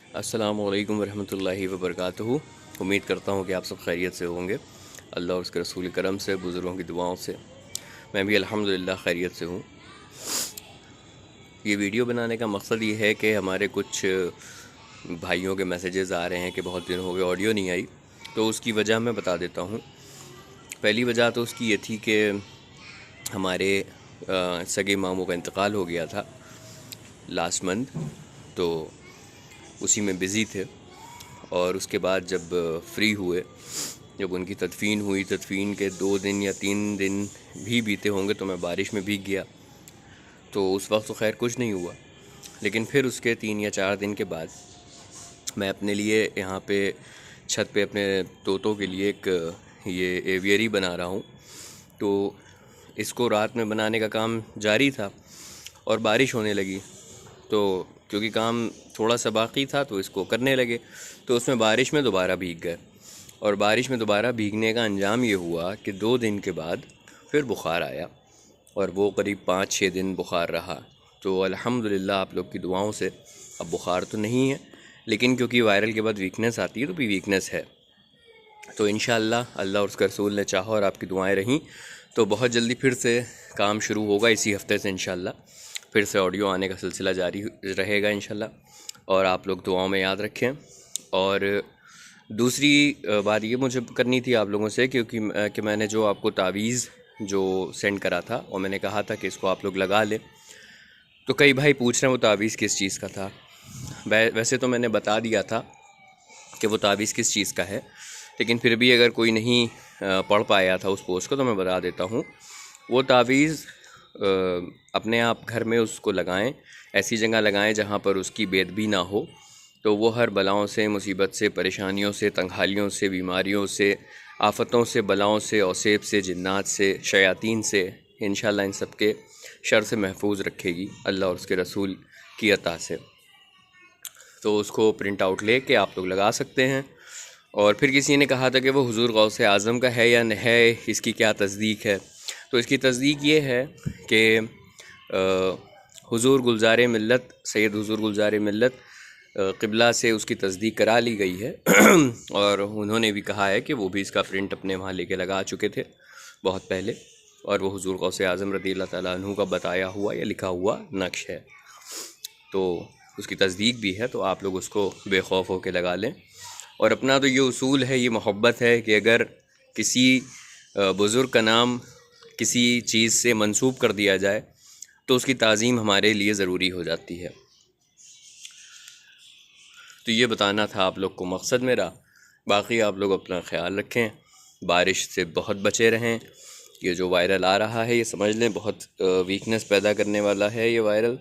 अस्सलामु अलैकुम वरहमतुल्लाहि वबरकातुहू। उम्मीद करता हूँ कि आप सब खैरियत से होंगे। अल्लाह और उसके रसूल करम से, बुज़ुर्गों की दुआओं से मैं भी अल्हम्दुलिल्लाह खैरियत से हूँ। ये वीडियो बनाने का मकसद ये है कि हमारे कुछ भाइयों के मैसेजेस आ रहे हैं कि बहुत दिन हो गए ऑडियो नहीं आई, तो उसकी वजह मैं बता देता हूँ। पहली वजह तो उसकी ये थी कि हमारे सगे मामू का इंतकाल हो गया था लास्ट मंथ, तो उसी में बिज़ी थे। और उसके बाद जब फ्री हुए, जब उनकी तदफीन हुई, तदफीन के 2 दिन या 3 दिन भी बीते होंगे तो मैं बारिश में भीग गया। तो उस वक्त तो खैर कुछ नहीं हुआ, लेकिन फिर उसके 3 या 4 दिन के बाद मैं अपने लिए यहाँ पे छत पे अपने तोतों के लिए एक ये एवियरी बना रहा हूँ। तो इसको रात में बनाने का काम जारी था और बारिश होने लगी, तो क्योंकि काम थोड़ा सा बाकी था तो इसको करने लगे, तो उसमें बारिश में दोबारा भीग गए। और बारिश में दोबारा भीगने का अंजाम ये हुआ कि 2 दिन के बाद फिर बुखार आया, और वो करीब 5-6 दिन बुखार रहा। तो अल्हम्दुलिल्लाह आप लोग की दुआओं से अब बुखार तो नहीं है, लेकिन क्योंकि वायरल के बाद वीकनेस आती है तो भी वीकनेस है। तो इंशाअल्लाह अल्लाह और उसके रसूल ने चाहा और आपकी दुआएं रहीं तो बहुत जल्दी फिर से काम शुरू होगा। इसी हफ्ते से इंशाअल्लाह फिर से ऑडियो आने का सिलसिला जारी रहेगा इंशाअल्लाह, और आप लोग दुआओं में याद रखें। और दूसरी बात ये मुझे करनी थी आप लोगों से, क्योंकि कि मैंने जो आपको तावीज़ जो सेंड करा था और मैंने कहा था कि इसको आप लोग लगा लें, तो कई भाई पूछ रहे हैं वो तावीज़ किस चीज़ का था। वैसे तो मैंने बता दिया था कि वो तावीज़ किस चीज़ का है, लेकिन फिर भी अगर कोई नहीं पढ़ पाया था उस पोस्ट को तो मैं बता देता हूँ। वो तावीज़ अपने आप घर में उसको लगाएं, ऐसी जगह लगाएं जहाँ पर उसकी बेदबी ना हो, तो वो हर बलाओं से, मुसीबत से, परेशानियों से, तंगहालियों से, बीमारियों से, आफ़तों से, बलाओं से, औसेब से, जिन्नात से, शयातीन से, इंशाअल्लाह इन सब के शर से महफूज रखेगी अल्लाह और उसके रसूल की अता से। तो उसको प्रिंट आउट ले के आप लोग लगा सकते हैं। और फिर किसी ने कहा था कि वो हुज़ूर गौसे आज़म का है या नहीं है, इसकी क्या तस्दीक है। तो इसकी तस्दीक ये है कि हुज़ूर गुलज़ार मिल्लत, सैयद हुज़ूर गुलज़ार मिल्लत क़िबला से उसकी तस्दीक करा ली गई है और उन्होंने भी कहा है कि वो भी इसका प्रिंट अपने वहाँ लेके लगा चुके थे बहुत पहले, और वो हुज़ूर गौसे आज़म रज़ियल्लाहु ताला अन्हु का बताया हुआ या लिखा हुआ नक्श है, तो उसकी तस्दीक भी है। तो आप लोग उसको बेखौफ होकर लगा लें। और अपना तो ये उसूल है, ये मोहब्बत है कि अगर किसी बुज़ुर्ग का नाम किसी चीज़ से मंसूब कर दिया जाए तो उसकी ताज़ीम हमारे लिए ज़रूरी हो जाती है। तो ये बताना था आप लोग को मकसद मेरा। बाकी आप लोग अपना ख्याल रखें, बारिश से बहुत बचे रहें। ये जो वायरल आ रहा है ये समझ लें बहुत वीकनेस पैदा करने वाला है ये वायरल।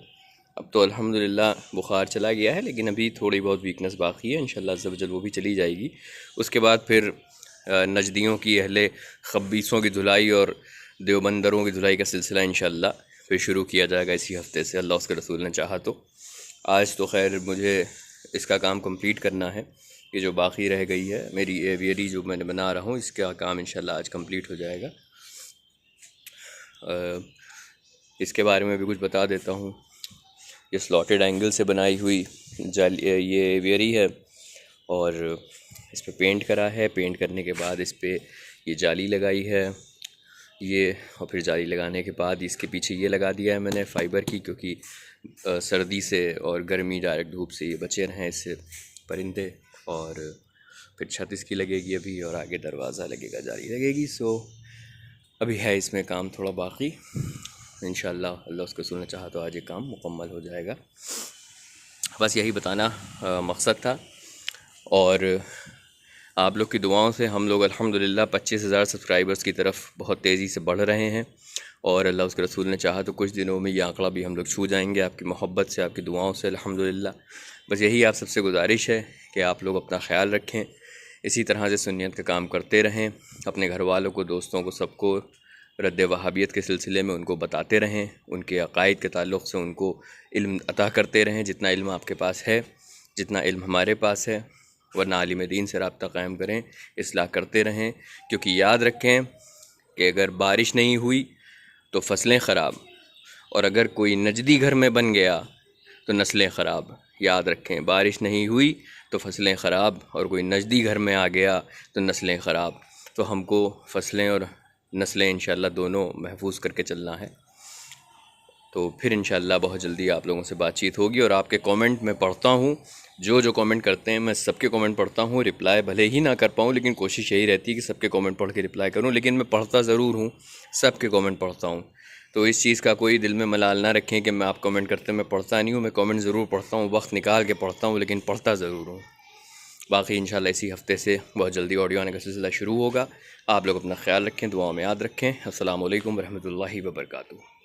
अब तो अल्हम्दुलिल्लाह बुखार चला गया है, लेकिन अभी थोड़ी बहुत वीकनेस बाकी है। इंशाअल्लाह अज़्ज़ व जल वो भी चली जाएगी। उसके बाद फिर नजदियों की, अहले खब्बीसों की धुलाई और देवबंदरों की धुलाई का सिलसिला इंशाअल्लाह फिर शुरू किया जाएगा इसी हफ्ते से, अल्लाह उसके रसूल ने चाहा तो। आज तो खैर मुझे इसका काम कंप्लीट करना है। ये जो बाकी रह गई है मेरी एवियरी जो मैंने बना रहा हूँ, इसका काम इंशाअल्लाह आज कंप्लीट हो जाएगा। इसके बारे में भी कुछ बता देता हूँ। ये स्लॉटेड एंगल से बनाई हुई जाली ये एवियरी है, और इस पर पेंट करा है। पेंट करने के बाद इस पर ये जाली लगाई है ये, और फिर जाली लगाने के बाद इसके पीछे ये लगा दिया है मैंने फ़ाइबर की, क्योंकि सर्दी से और गर्मी, डायरेक्ट धूप से ये बचे रहें इससे परिंदे। और फिर छत इसकी लगेगी अभी, और आगे दरवाज़ा लगेगा, जाली लगेगी। सो अभी है इसमें काम थोड़ा बाकी। इंशाअल्लाह अल्लाह उसके रसूल ने चाहा तो आज ये काम मुकम्मल हो जाएगा। बस यही बताना मकसद था। और आप लोग की दुआओं से हम लोग अल्हम्दुलिल्लाह 25,000 सब्सक्राइबर्स की तरफ बहुत तेज़ी से बढ़ रहे हैं, और अल्लाह उसके रसूल ने चाहा तो कुछ दिनों में ये आंकड़ा भी हम लोग छू जाएंगे आपकी मोहब्बत से, आपकी दुआओं से अल्हम्दुलिल्लाह। बस यही आप सबसे गुजारिश है कि आप लोग अपना ख्याल रखें, इसी तरह से सुन्नियत का काम करते रहें, अपने घर वालों को, दोस्तों को, सबको रद्द वहाबियत के सिलसिले में उनको बताते रहें, उनके अक़ाइद के ताल्लुक़ से उनको इल्म अता करते रहें, जितना इल्म आपके पास है, जितना इल्म हमारे पास है। वरना आलिम दीन से रब्ता कायम करें, इस्लाह करते रहें। क्योंकि याद रखें कि अगर बारिश नहीं हुई तो फसलें ख़राब, और अगर कोई नजदी घर में बन गया तो नस्लें ख़राब। याद रखें, बारिश नहीं हुई तो फसलें ख़राब, और कोई नजदी घर में आ गया तो नस्लें ख़राब। तो हमको फसलें और नस्लें इंशाअल्लाह दोनों महफूज करके चलना है। तो फिर इंशाअल्लाह बहुत जल्दी आप लोगों से बातचीत होगी। और आपके कमेंट मैं पढ़ता हूँ, जो कमेंट करते हैं मैं सबके कमेंट पढ़ता हूँ। रिप्लाई भले ही ना कर पाऊँ, लेकिन कोशिश यही रहती है कि सबके कमेंट पढ़ के रिप्लाई करूँ। लेकिन मैं पढ़ता ज़रूर हूँ, सबके कमेंट पढ़ता हूँ। तो इस चीज़ का कोई दिल में मलाल ना रखें कि मैं आप कमेंट करते हैं मैं पढ़ता नहीं हूँ। मैं कमेंट ज़रूर पढ़ता हूँ, वक्त निकाल के पढ़ता हूँ, लेकिन पढ़ता ज़रूर हूँ। बाकी इंशाल्लाह इसी हफ़्ते से बहुत जल्दी ऑडियो आने का सिलसिला शुरू होगा। आप लोग अपना ख्याल रखें, दुआओं में याद रखें। अस्सलामु अलैकुम रहमतुल्लाहि व बरकातुहू।